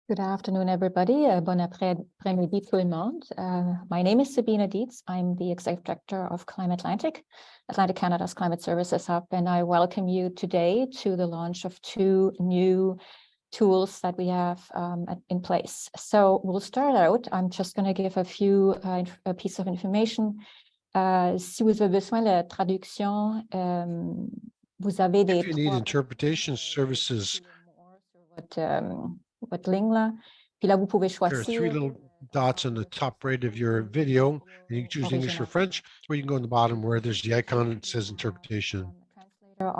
Good afternoon, everybody. Bon après-midi tout le monde. My name is Sabina Dietz. I'm the Executive Director of CLIMAtlantic, Atlantic Canada's Climate Services Hub, and I welcome you today to the launch of two new tools that we have in place. So we'll start out. I'm just going to give a piece of information. Si vous avez besoin de la traduction, vous avez des... If you need interpretation services, votre ligne là. Puis là, vous pouvez there are choisir. three little dots on the top right of your video, and you can choose English or French, or you can go on the bottom where there's the icon that says interpretation. Translator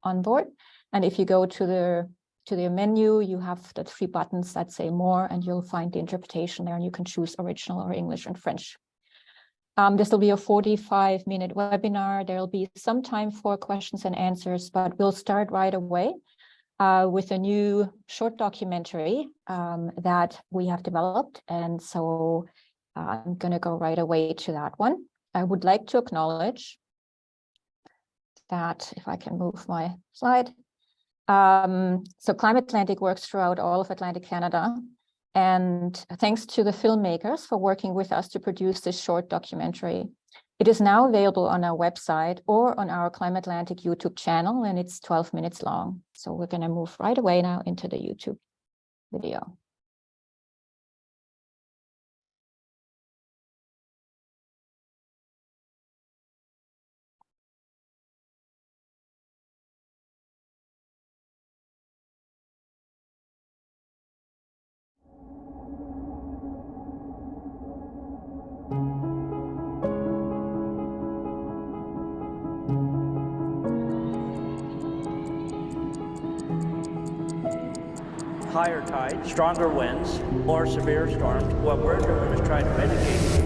on board, and if you go to the menu, you have the three buttons that say more, and you'll find the interpretation there, and you can choose original or English and French. This will be a 45-minute webinar. There'll be some time for questions and answers, but we'll start right away with a new short documentary that we have developed. And so I'm going to go right away to that one. I would like to acknowledge that, if I can move my slide. So CLIMAtlantic works throughout all of Atlantic Canada. And thanks to the filmmakers for working with us to produce this short documentary. It is now available on our website or on our CLIMAtlantic YouTube channel, and it's 12 minutes long. So we're going to move right away now into the YouTube video. Higher tide, stronger winds, or severe storms, what we're doing is trying to mitigate.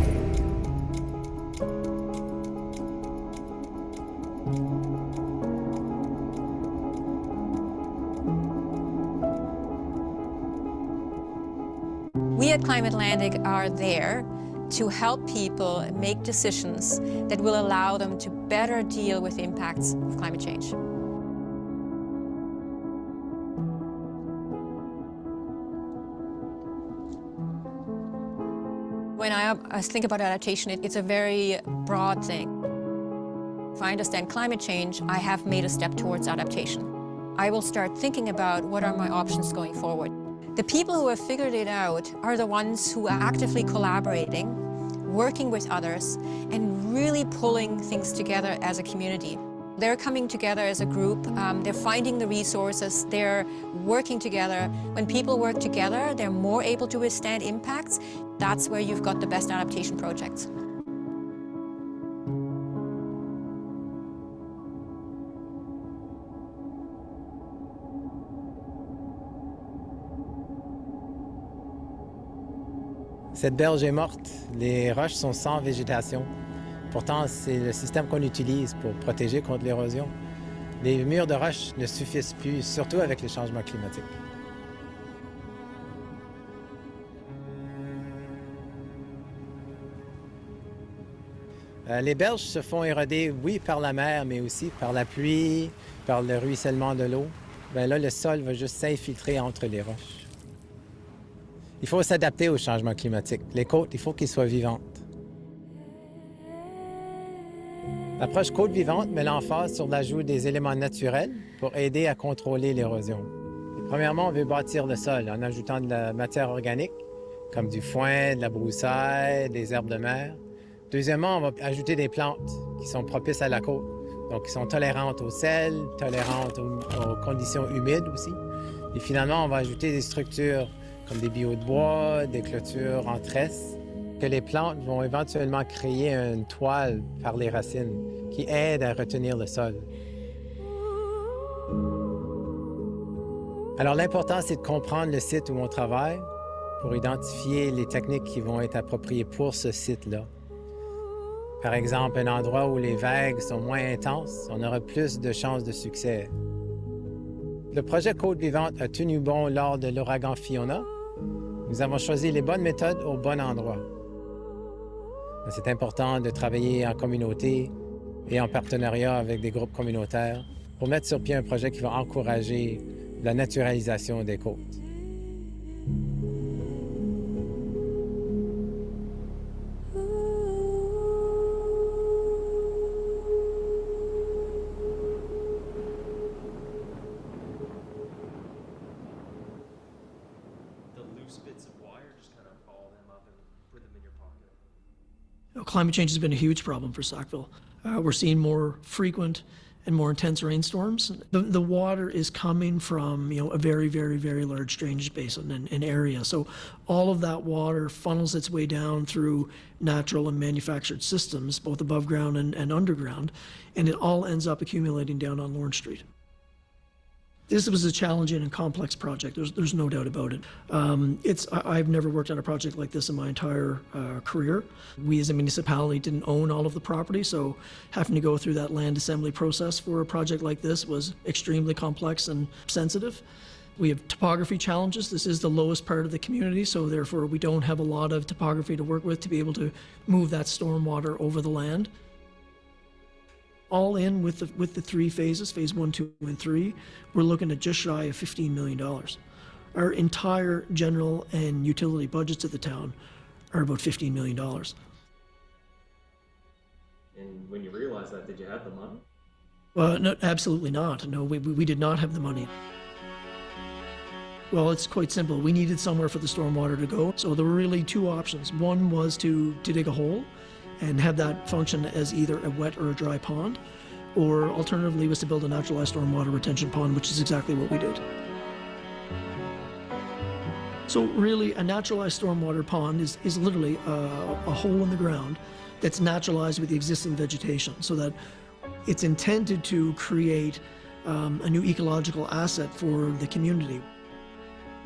We at CLIMAtlantic are there to help people make decisions that will allow them to better deal with the impacts of climate change. When I think about adaptation, it's a very broad thing. If I understand climate change, I have made a step towards adaptation. I will start thinking about what are my options going forward. The people who have figured it out are the ones who are actively collaborating, working with others, and really pulling things together as a community. They're coming together as a group, they're finding the resources, they're working together. When people work together, they're more able to withstand impacts. That's where you've got the best adaptation projects. Cette berge est morte, les roches sont sans végétation. Pourtant, c'est le système qu'on utilise pour protéger contre l'érosion. Les murs de roches ne suffisent plus, surtout avec les changements climatiques. Les berges se font éroder, oui, par la mer, mais aussi par la pluie, par le ruissellement de l'eau. Bien là, le sol va juste s'infiltrer entre les roches. Il faut s'adapter au changement climatique. Les côtes, il faut qu'elles soient vivantes. L'approche côte vivante met l'emphase sur l'ajout des éléments naturels pour aider à contrôler l'érosion. Premièrement, on veut bâtir le sol en ajoutant de la matière organique, comme du foin, de la broussaille, des herbes de mer. Deuxièmement, on va ajouter des plantes qui sont propices à la côte, donc qui sont tolérantes au sel, tolérantes aux conditions humides aussi. Et finalement, on va ajouter des structures comme des billots de bois, des clôtures en tresse, que les plantes vont éventuellement créer une toile par les racines qui aide à retenir le sol. Alors l'important, c'est de comprendre le site où on travaille pour identifier les techniques qui vont être appropriées pour ce site-là. Par exemple, un endroit où les vagues sont moins intenses, on aura plus de chances de succès. Le projet Côte vivante a tenu bon lors de l'ouragan Fiona. Nous avons choisi les bonnes méthodes au bon endroit. C'est important de travailler en communauté et en partenariat avec des groupes communautaires pour mettre sur pied un projet qui va encourager la naturalisation des côtes. Climate change has been a huge problem for Sackville. We're seeing more frequent and more intense rainstorms. The water is coming from a very, very, very large drainage basin and area. So all of that water funnels its way down through natural and manufactured systems, both above ground and underground, and it all ends up accumulating down on Lawrence Street. This was a challenging and complex project. There's no doubt about it. I've never worked on a project like this in my entire career. We as a municipality didn't own all of the property, so having to go through that land assembly process for a project like this was extremely complex and sensitive. We have topography challenges. This is the lowest part of the community, so therefore we don't have a lot of topography to work with to be able to move that stormwater over the land. All in with the 3 phases, phase 1, 2, and 3, we're looking at just shy of $15 million. Our entire general and utility budgets of the town are about $15 million. And when you realized that, did you have the money? No, absolutely not. No, we did not have the money. Well, it's quite simple. We needed somewhere for the stormwater to go. So there were really 2 options. One was to dig a hole and have that function as either a wet or a dry pond, or alternatively was to build a naturalized stormwater retention pond, which is exactly what we did. So really, a naturalized stormwater pond is literally a hole in the ground that's naturalized with the existing vegetation, so that it's intended to create a new ecological asset for the community.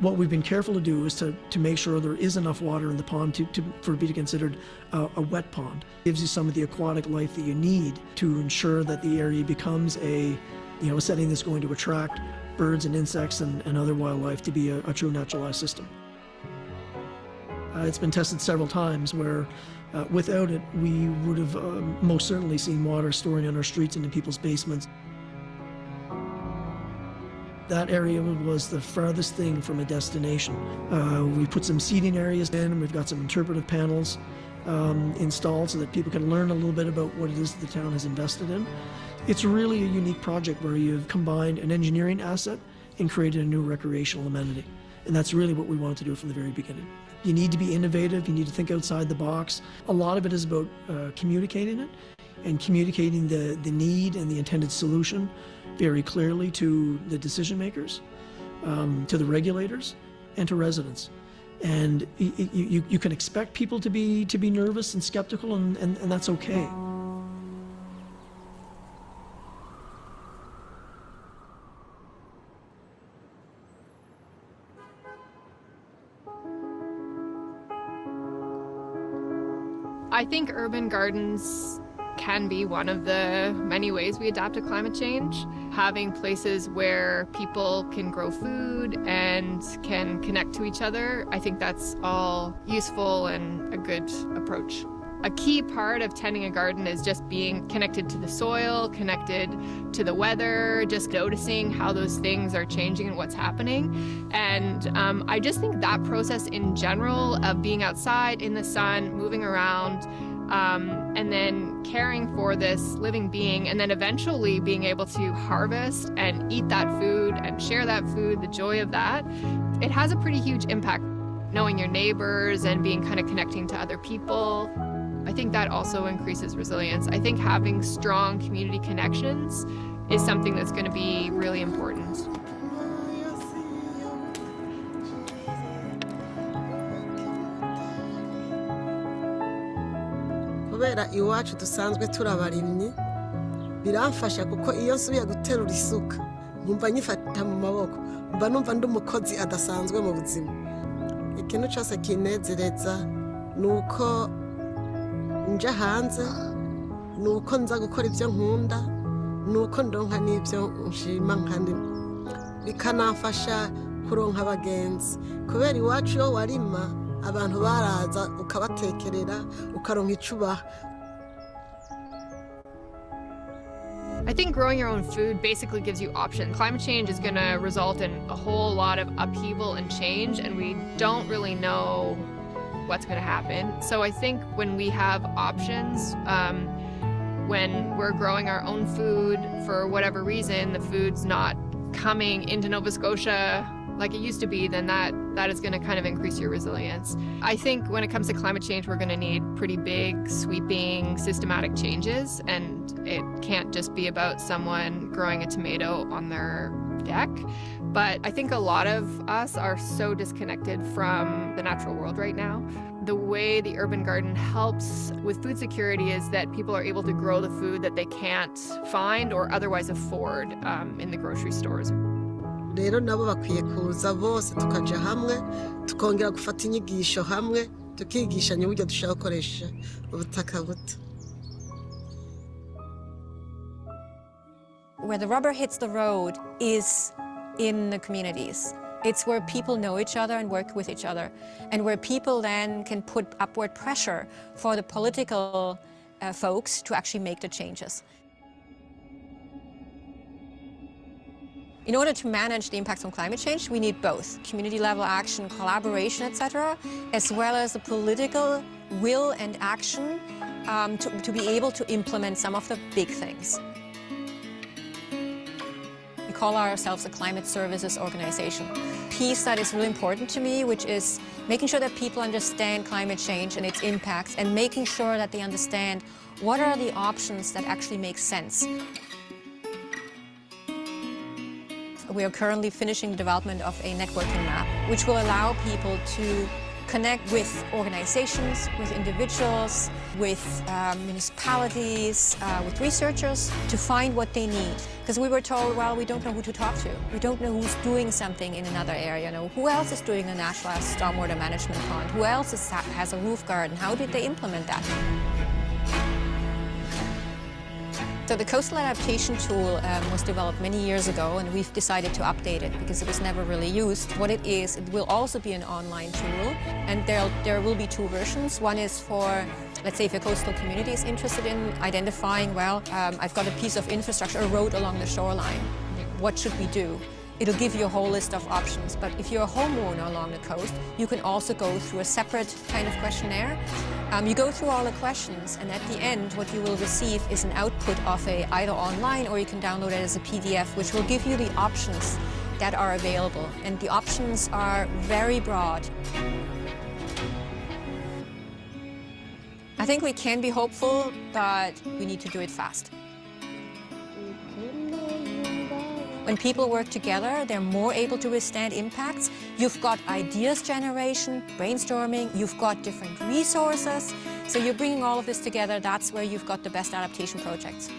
What we've been careful to do is to make sure there is enough water in the pond for it to be considered a wet pond. It gives you some of the aquatic life that you need to ensure that the area becomes a setting that's going to attract birds and insects and other wildlife to be a true naturalized system. It's been tested several times where without it, we would have most certainly seen water storing on our streets and in people's basements. That area was the farthest thing from a destination. We put some seating areas in, and we've got some interpretive panels installed so that people can learn a little bit about what it is that the town has invested in. It's really a unique project where you've combined an engineering asset and created a new recreational amenity. And that's really what we wanted to do from the very beginning. You need to be innovative, you need to think outside the box. A lot of it is about communicating it and communicating the need and the intended solution very clearly to the decision makers, to the regulators, and to residents. And you can expect people to be nervous and skeptical, and that's okay. I think urban gardens can be one of the many ways we adapt to climate change. Having places where people can grow food and can connect to each other, I think that's all useful and a good approach. A key part of tending a garden is just being connected to the soil, connected to the weather, just noticing how those things are changing and what's happening. And I just think that process in general of being outside in the sun, moving around, and then caring for this living being, and then eventually being able to harvest and eat that food and share that food, the joy of that, it has a pretty huge impact. Knowing your neighbors and being kind of connecting to other people, I think that also increases resilience. I think having strong community connections is something that's going to be really important. Kubera iwacu dusanzwe turi abarimyi biramfasha kuko iyo nsubiye guterura isuka nkumva nyifata mu maboko mba numva ndi umukozi adasanzwe mu buzima. Ikintu cyose kinezereza nuko nja hanze, nuko nza gukora ibyo nkunda, nuko ndonka n'ibyo nshima kandi bikanafasha kuronka abagenzi. Kubera iwacu yo warima abantu baraza ukabatekerera ukaronka icubaha. I think growing your own food basically gives you options. Climate change is going to result in a whole lot of upheaval and change, and we don't really know what's going to happen. So I think when we have options, when we're growing our own food, for whatever reason, the food's not coming into Nova Scotia like it used to be, then that is going to kind of increase your resilience. I think when it comes to climate change, we're going to need pretty big, sweeping, systematic changes, and it can't just be about someone growing a tomato on their deck. But I think a lot of us are so disconnected from the natural world right now. The way the urban garden helps with food security is that people are able to grow the food that they can't find or otherwise afford in the grocery stores. rero nabo bakwiye kuza bose tukaja hamwe tukongera gufata inyigisho hamwe tukigishanya uburyo dushaka gukoresha ubutaka buto. Where the rubber hits the road is in the communities. It's where people know each other and work with each other, and where people then can put upward pressure for the political folks to actually make the changes. In order to manage the impacts on climate change, we need both community level action, collaboration, etc., as well as the political will and action to be able to implement some of the big things. We call ourselves a climate services organization. Piece that is really important to me, which is making sure that people understand climate change and its impacts, and making sure that they understand what are the options that actually make sense. We are currently finishing the development of a networking map, which will allow people to connect with organizations, with individuals, with municipalities, with researchers, to find what they need. Because we were told, well, we don't know who to talk to. We don't know who's doing something in another area. You know, who else is doing a national stormwater management pond? Who else has a roof garden? How did they implement that? So the Coastal Adaptation Tool was developed many years ago, and we've decided to update it because it was never really used. What it is, it will also be an online tool, and there will be two versions. One is for, let's say, if a coastal community is interested in identifying, well, I've got a piece of infrastructure, a road along the shoreline. What should we do? It'll give you a whole list of options. But if you're a homeowner along the coast, you can also go through a separate kind of questionnaire. You go through all the questions, and at the end, what you will receive is an output of either online, or you can download it as a PDF, which will give you the options that are available. And the options are very broad. I think we can be hopeful, but we need to do it fast. When people work together, they're more able to withstand impacts. You've got ideas generation, brainstorming, you've got different resources. So you're bringing all of this together, that's where you've got the best adaptation projects.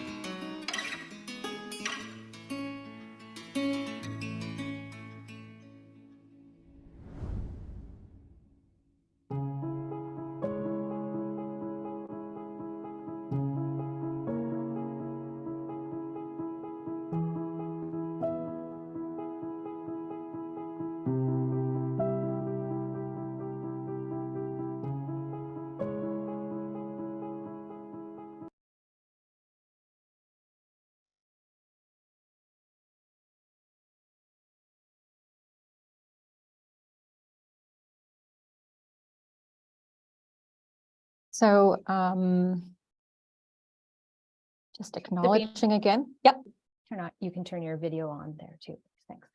So just acknowledging again. Yep. You can turn your video on there too. Thanks.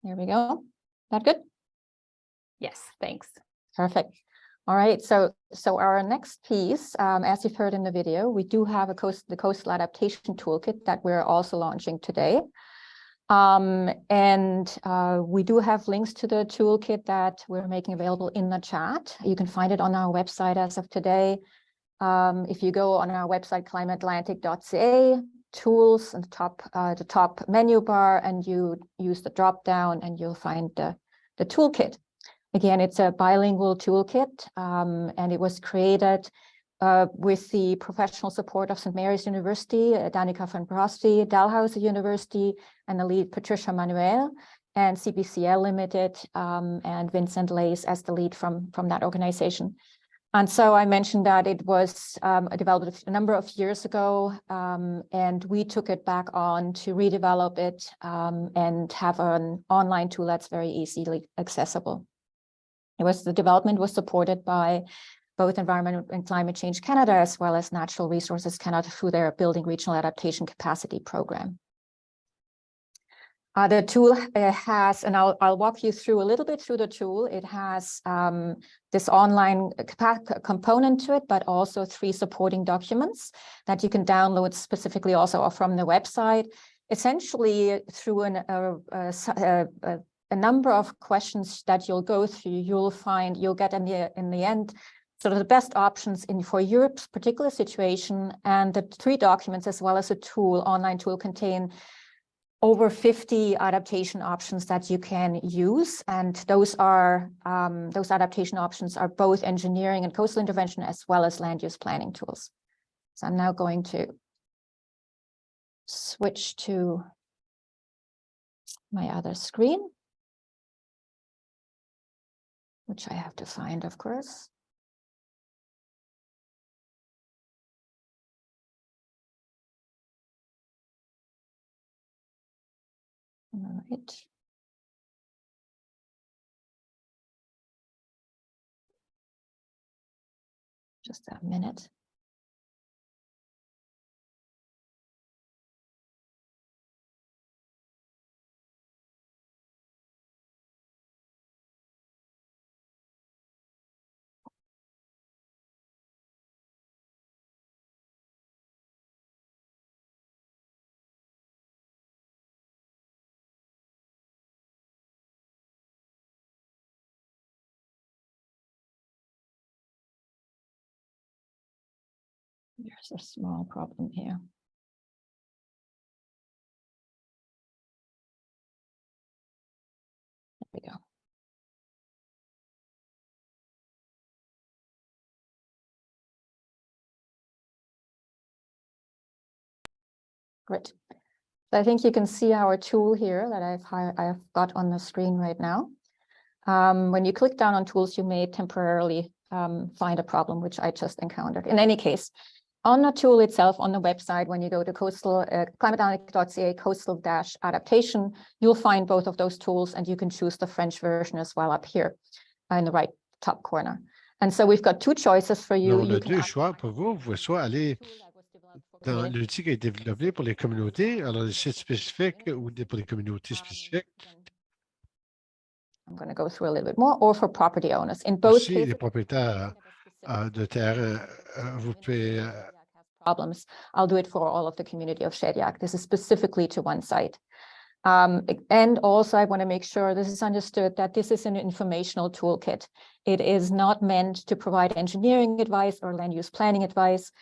There we go. That good? Yes, thanks. Perfect. All right. So our next piece, as you've heard in the video, we do have the Coastal Adaptation Toolkit that we're also launching today. We do have links to the toolkit that we're making available in the chat. You can find it on our website as of today. If you go on our website, CLIMAtlantic.ca, tools and the top menu bar, and you use the drop down, and you'll find the toolkit. Again, it's a bilingual toolkit, and it was created with the professional support of St. Mary's University, Danica van Brosti, Dalhousie University, and the lead Patricia Manuel, and CBCL Limited, and Vincent Lace as the lead from that organization. And so I mentioned that it was developed a number of years ago, and we took it back on to redevelop it and have an online tool that's very easily accessible. The development was supported by both Environment and Climate Change Canada as well as Natural Resources Canada through their Building Regional Adaptation Capacity program. The tool has, and I'll walk you through a little bit through the tool. It has this online component to it, but also 3 supporting documents that you can download specifically also from the website. Essentially, through a number of questions that you'll go through, you'll get in the end sort of the best options for Europe's particular situation, and the 3 documents as well as a tool, online tool, contain over 50 adaptation options that you can use, and those adaptation options are both engineering and coastal intervention as well as land use planning tools. So I'm now going to switch to my other screen, which I have to find, of course. All right. Just a minute. There's a small problem here. There we go. Great. So I think you can see our tool here that I've got on the screen right now. When you click down on tools, you may temporarily find a problem, which I just encountered. In any case, on the tool itself, on the website, when you go to CLIMAtlantic.ca coastal-adaptation, you'll find both of those tools, and you can choose the French version as well up here in the right top corner. And so we've got 2 choices for you. On a 2 choix pour vous. Vous pouvez soit aller dans l'outil qui a été développé pour les communautés, alors les sites spécifiques ou pour les communautés spécifiques. I'm going to go through a little bit more, or for property owners. In both cases, les propriétaires de terre, vous pouvez problems. I'll do it for all of the community of Shediac. This is specifically to one site. And also, I want to make sure this is understood that this is an informational toolkit. It is not meant to provide engineering advice or land use planning advice.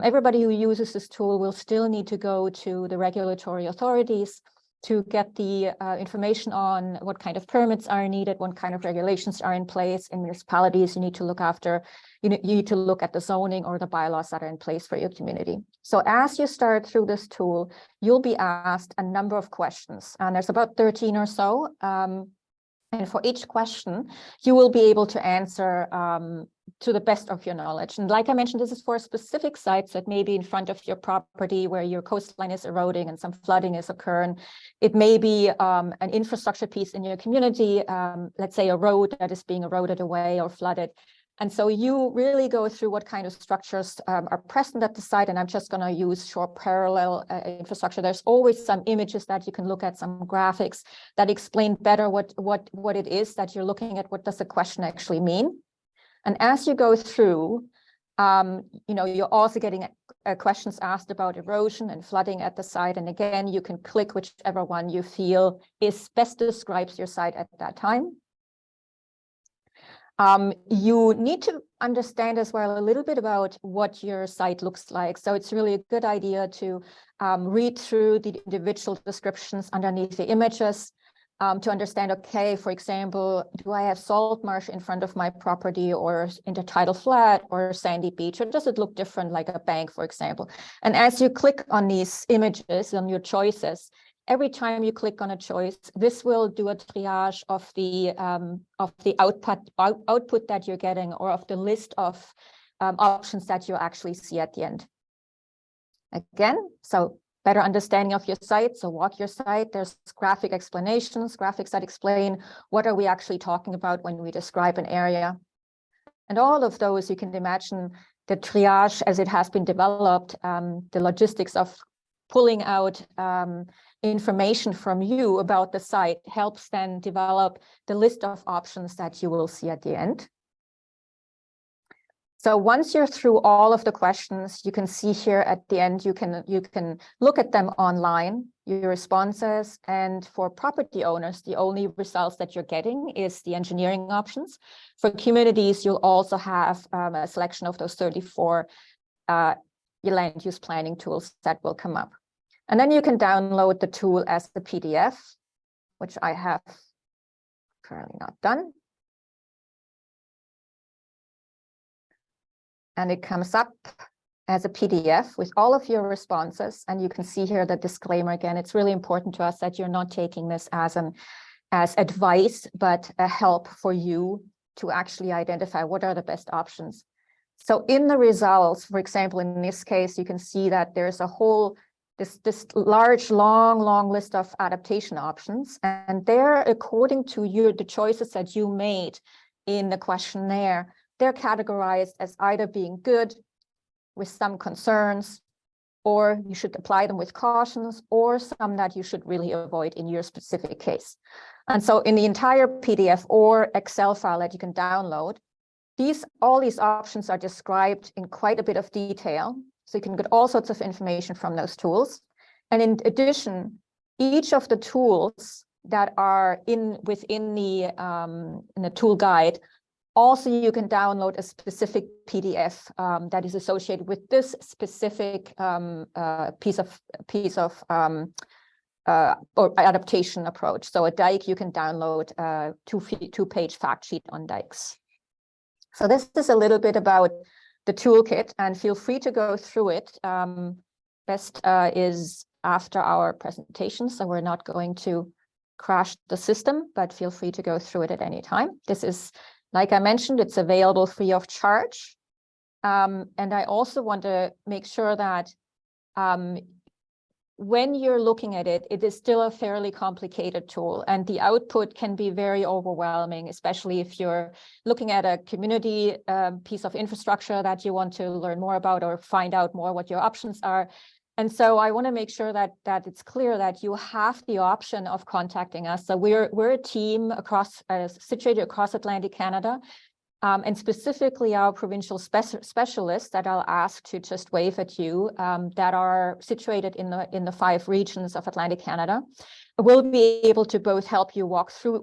Everybody who uses this tool will still need to go to the regulatory authorities to get the information on what kind of permits are needed, what kind of regulations are in place. In municipalities, you need to look after, you need to look at the zoning or the bylaws that are in place for your community. So as you start through this tool, you'll be asked a number of questions, and there's about 13 or so. And for each question, you will be able to answer to the best of your knowledge. And like I mentioned, this is for specific sites that may be in front of your property where your coastline is eroding and some flooding is occurring. It may be an infrastructure piece in your community, let's say a road that is being eroded away or flooded. And so you really go through what kind of structures are present at the site, and I'm just going to use short parallel infrastructure. There's always some images that you can look at, some graphics that explain better what it is that you're looking at. What does the question actually mean? And as you go through, you're also getting questions asked about erosion and flooding at the site. And again, you can click whichever one you feel is best describes your site at that time. You need to understand as well a little bit about what your site looks like. So it's really a good idea to read through the individual descriptions underneath the images to understand, okay, for example, do I have salt marsh in front of my property or intertidal flat or sandy beach, or does it look different like a bank, for example? And as you click on these images, on your choices, every time you click on a choice, this will do a triage of the output that you're getting, or of the list of options that you actually see at the end. Again, so better understanding of your site. So walk your site. There's graphic explanations, graphics that explain what are we actually talking about when we describe an area. And all of those, you can imagine the triage as it has been developed, the logistics of pulling out information from you about the site helps then develop the list of options that you will see at the end. So once you're through all of the questions, you can see here at the end, you can look at them online, your responses, and for property owners, the only results that you're getting is the engineering options. For communities, you'll also have a selection of those 34 land use planning tools that will come up. And then you can download the tool as the PDF, which I have currently not done. And it comes up as a PDF with all of your responses. And you can see here the disclaimer again. It's really important to us that you're not taking this as advice, but a help for you to actually identify what are the best options. So in the results, for example, in this case, you can see that there's a whole this large, long list of adaptation options, and they're according to the choices that you made in the questionnaire. They're categorized as either being good with some concerns, or you should apply them with cautions, or some that you should really avoid in your specific case. And so in the entire PDF or Excel file that you can download, all these options are described in quite a bit of detail. So you can get all sorts of information from those tools. And in addition, each of the tools that are within the tool guide, also you can download a specific PDF that is associated with this specific piece of or adaptation approach. So a dike, you can download a two-page fact sheet on dikes. So this is a little bit about the toolkit, and feel free to go through it. Best is after our presentation, so we're not going to crash the system, but feel free to go through it at any time. This is, like I mentioned, it's available free of charge. And I also want to make sure that when you're looking at it, it is still a fairly complicated tool, and the output can be very overwhelming, especially if you're looking at a community piece of infrastructure that you want to learn more about or find out more what your options are. And so I want to make sure that it's clear that you have the option of contacting us. So we're a team situated across Atlantic Canada. And specifically our provincial specialists that I'll ask to just wave at you that are situated in the 5 regions of Atlantic Canada will be able to both help you work through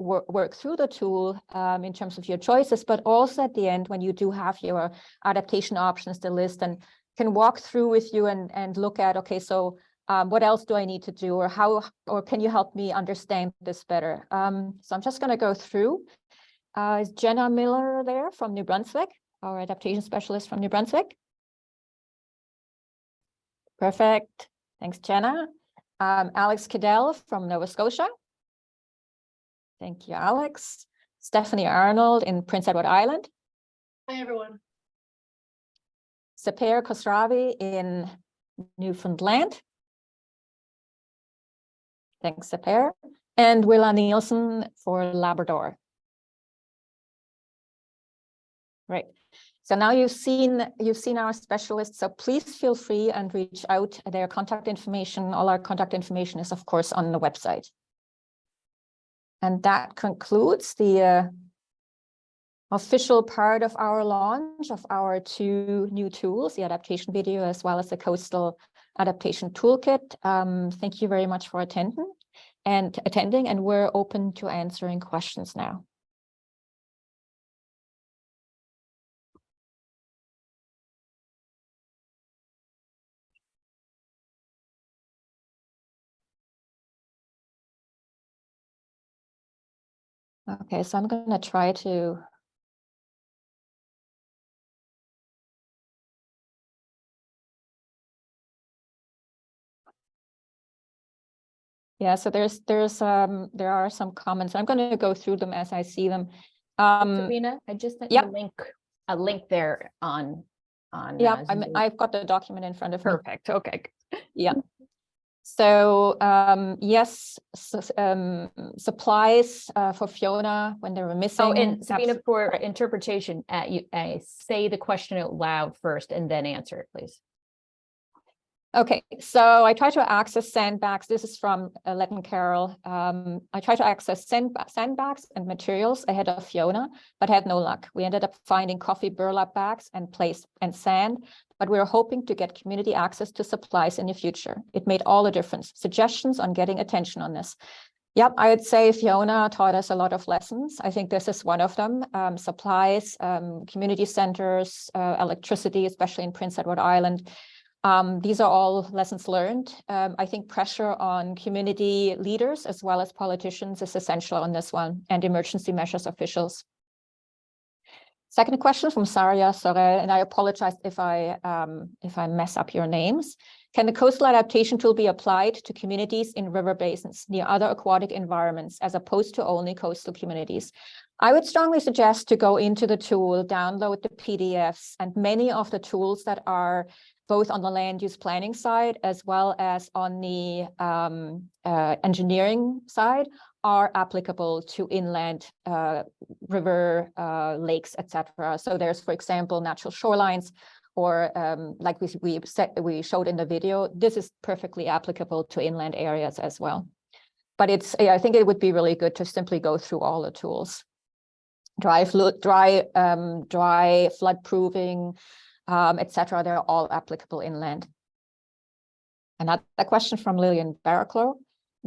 the tool in terms of your choices, but also at the end when you do have your adaptation options, the list, and can walk through with you and look at, okay, so what else do I need to do, or can you help me understand this better? So I'm just going to go through. Is Jenna Miller there from New Brunswick, our adaptation specialist from New Brunswick? Perfect. Thanks, Jenna. Alex Cadell from Nova Scotia. Thank you, Alex. Stephanie Arnold in Prince Edward Island. Hi, everyone. Saper Khosravi in Newfoundland. Thanks, Saper. And Willa Nielsen for Labrador. Right. So now you've seen our specialists, so please feel free and reach out. Their contact information, all our contact information is of course on the website. And that concludes the official part of our launch of our 2 new tools, the adaptation video as well as the Coastal Adaptation Toolkit. Thank you very much for attending, and we're open to answering questions now. Okay, so I'm going to try to so there are some comments. I'm going to go through them as I see them. Sabrina, I just sent you a link there on yeah, I've got the document in front of me. Perfect. Okay. Yeah. So yes, supplies for Fiona when they were missing. Oh, and Sabina, for interpretation, say the question out loud first and then answer it, please. Okay, so I try to access sandbags. This is from Latin Carol. I tried to access sandbags and materials ahead of Fiona, but had no luck. We ended up finding coffee burlap bags and sand, but we were hoping to get community access to supplies in the future. It made all the difference. Suggestions on getting attention on this. Yep, I would say Fiona taught us a lot of lessons. I think this is one of them. Supplies, community centers, electricity, especially in Prince Edward Island. These are all lessons learned. I think pressure on community leaders as well as politicians is essential on this one, and emergency measures officials. Second question from Saria Sorel, and I apologize if I mess up your names. Can the Coastal Adaptation Tool be applied to communities in river basins near other aquatic environments as opposed to only coastal communities? I would strongly suggest to go into the tool, download the PDFs, and many of the tools that are both on the land use planning side as well as on the engineering side are applicable to inland river, lakes, etc. So there's, for example, natural shorelines, or like we showed in the video, this is perfectly applicable to inland areas as well. But I think it would be really good to simply go through all the tools. Dry flood proofing, etc. They're all applicable inland. Another question from Lillian Barraclough.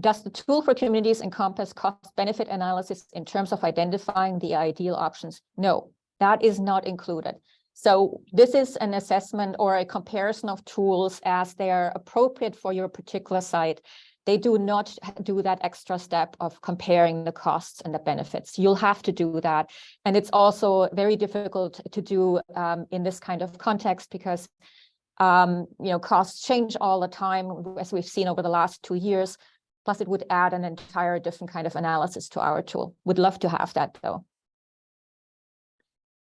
Does the tool for communities encompass cost-benefit analysis in terms of identifying the ideal options? No, that is not included. So this is an assessment or a comparison of tools as they are appropriate for your particular site. They do not do that extra step of comparing the costs and the benefits. You'll have to do that. And it's also very difficult to do in this kind of context because costs change all the time, as we've seen over the last 2 years. Plus, it would add an entire different kind of analysis to our tool. Would love to have that, though.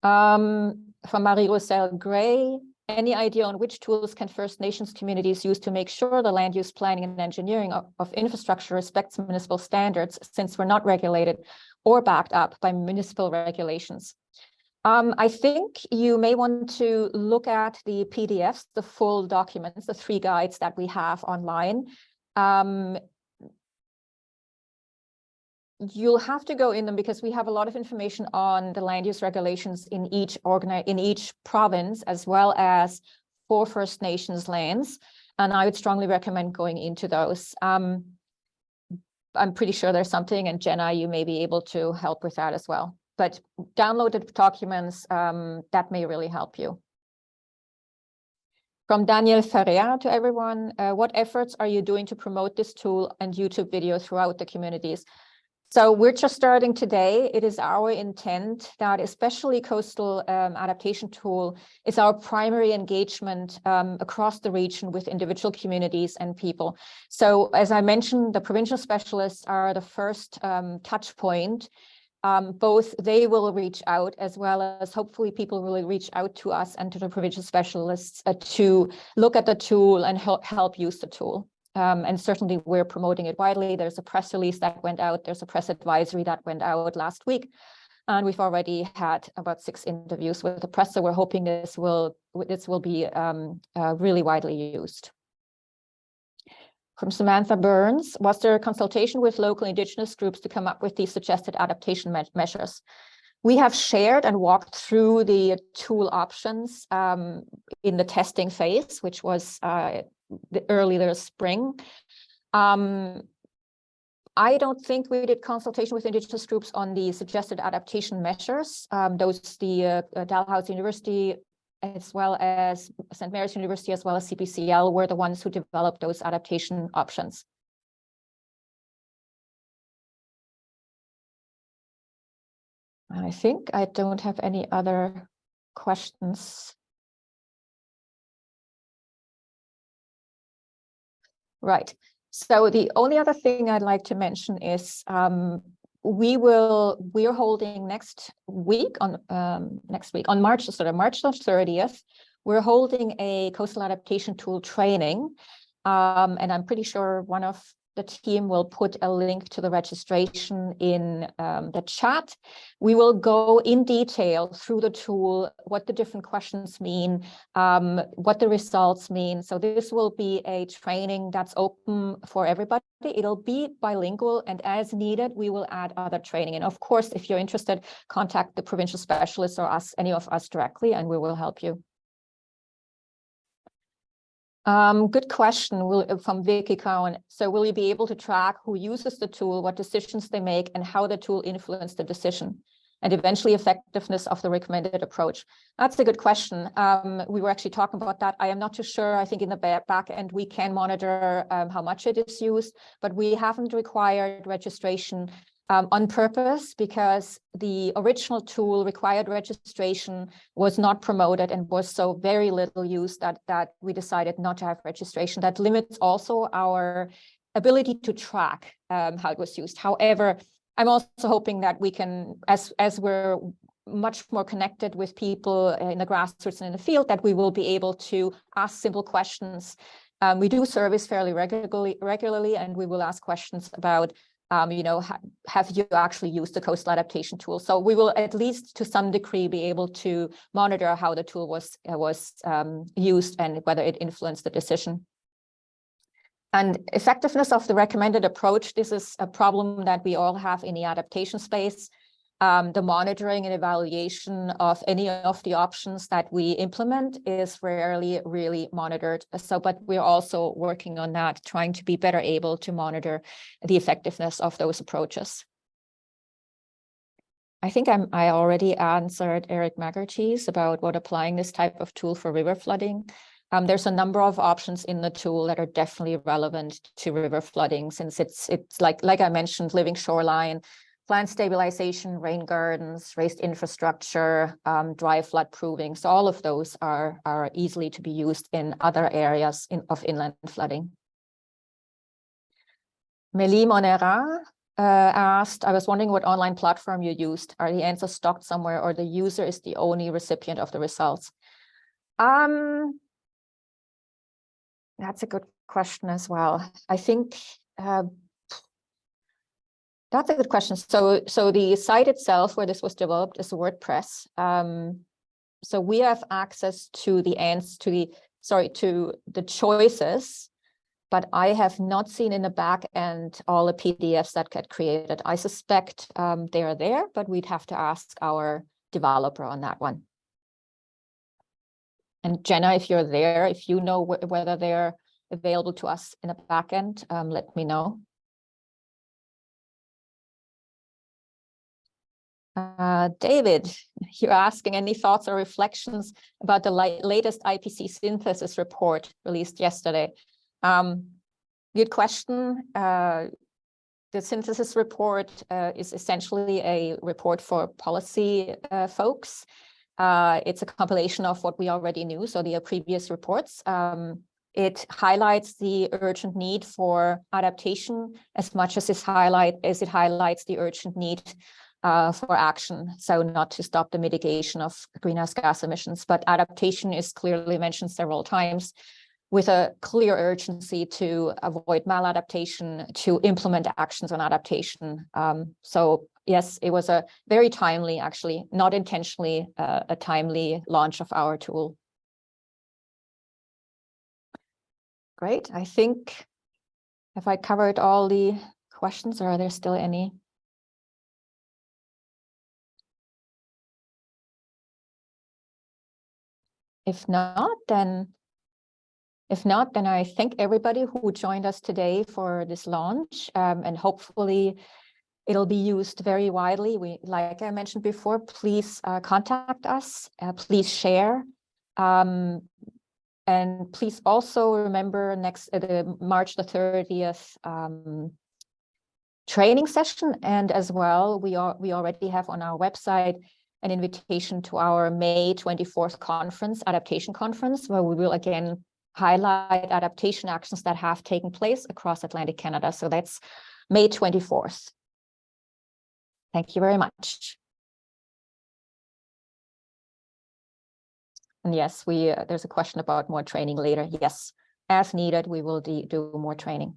From Marie-Roselle Gray, any idea on which tools can First Nations communities use to make sure the land use planning and engineering of infrastructure respects municipal standards, since we're not regulated or backed up by municipal regulations? I think you may want to look at the PDFs, the full documents, the 3 guides that we have online. You'll have to go in them because we have a lot of information on the land use regulations in each province, as well as for First Nations lands. And I would strongly recommend going into those. I'm pretty sure there's something, and Jenna, you may be able to help with that as well. But downloaded documents, that may really help you. From Daniel Ferreira to everyone, what efforts are you doing to promote this tool and YouTube video throughout the communities? So we're just starting today. It is our intent that especially Coastal Adaptation Tool is our primary engagement across the region with individual communities and people. So as I mentioned, the provincial specialists are the first touch point. Both they will reach out, as well as hopefully people will reach out to us and to the provincial specialists to look at the tool and help use the tool. And certainly we're promoting it widely. There's a press release that went out. There's a press advisory that went out last week. And we've already had about 6 interviews with the press. So we're hoping this will be really widely used. From Samantha Burns, was there a consultation with local Indigenous groups to come up with these suggested adaptation measures? We have shared and walked through the tool options in the testing phase, which was early this spring. I don't think we did consultation with Indigenous groups on the suggested adaptation measures. The Dalhousie University, as well as St. Mary's University, as well as CPCL, were the ones who developed those adaptation options. I think I don't have any other questions. Right. So the only other thing I'd like to mention is we are holding next week on March 30th. We're holding a Coastal Adaptation Tool training. And I'm pretty sure one of the team will put a link to the registration in the chat. We will go in detail through the tool, what the different questions mean, what the results mean. So this will be a training that's open for everybody. It'll be bilingual, and as needed, we will add other training. And of course, if you're interested, contact the provincial specialists or us, any of us directly, and we will help you. Good question from Vicky Cowan. So will you be able to track who uses the tool, what decisions they make, and how the tool influenced the decision, and eventually effectiveness of the recommended approach? That's a good question. We were actually talking about that. I am not too sure. I think in the back end, we can monitor how much it is used, but we haven't required registration on purpose, because the original tool required registration, was not promoted, and was so very little used that we decided not to have registration. That limits also our ability to track how it was used. However, I'm also hoping that we can, as we're much more connected with people in the grassroots and in the field, that we will be able to ask simple questions. We do surveys fairly regularly, and we will ask questions about have you actually used the coastal adaptation tool? So we will, at least to some degree, be able to monitor how the tool was used and whether it influenced the decision. And effectiveness of the recommended approach, this is a problem that we all have in the adaptation space. The monitoring and evaluation of any of the options that we implement is rarely really monitored. So, but we're also working on that, trying to be better able to monitor the effectiveness of those approaches. I think I already answered Eric McGarty's about what applying this type of tool for river flooding. There's a number of options in the tool that are definitely relevant to river flooding, since it's like I mentioned, living shoreline, plant stabilization, rain gardens, raised infrastructure, dry flood proofing. So all of those are easily to be used in other areas of inland flooding. Mélie Monera asked, I was wondering what online platform you used. Are the answers stocked somewhere, or the user is the only recipient of the results? That's a good question as well. I think that's a good question. So the site itself where this was developed is WordPress. So we have access to the choices, but I have not seen in the back end all the PDFs that get created. I suspect they are there, but we'd have to ask our developer on that one. And Jenna, if you're there, if you know whether they're available to us in the back end, let me know. David, you're asking any thoughts or reflections about the latest IPC synthesis report released yesterday. Good question. The synthesis report is essentially a report for policy folks. It's a compilation of what we already knew, so the previous reports. It highlights the urgent need for adaptation as much as it highlights the urgent need for action. So not to stop the mitigation of greenhouse gas emissions, but adaptation is clearly mentioned several times, with a clear urgency to avoid maladaptation, to implement actions on adaptation. So yes, it was a very timely, actually, not intentionally, a timely launch of our tool. Great, I think, have I covered all the questions, or are there still any? If not, then I thank everybody who joined us today for this launch, and hopefully it'll be used very widely. Like I mentioned before, please contact us, please share, and please also remember the March the 30th training session, and as well we already have on our website an invitation to our May 24th conference, adaptation conference, where we will again highlight adaptation actions that have taken place across Atlantic Canada. So that's May 24th. Thank you very much. And yes, there's a question about more training later. Yes, as needed, we will do more training.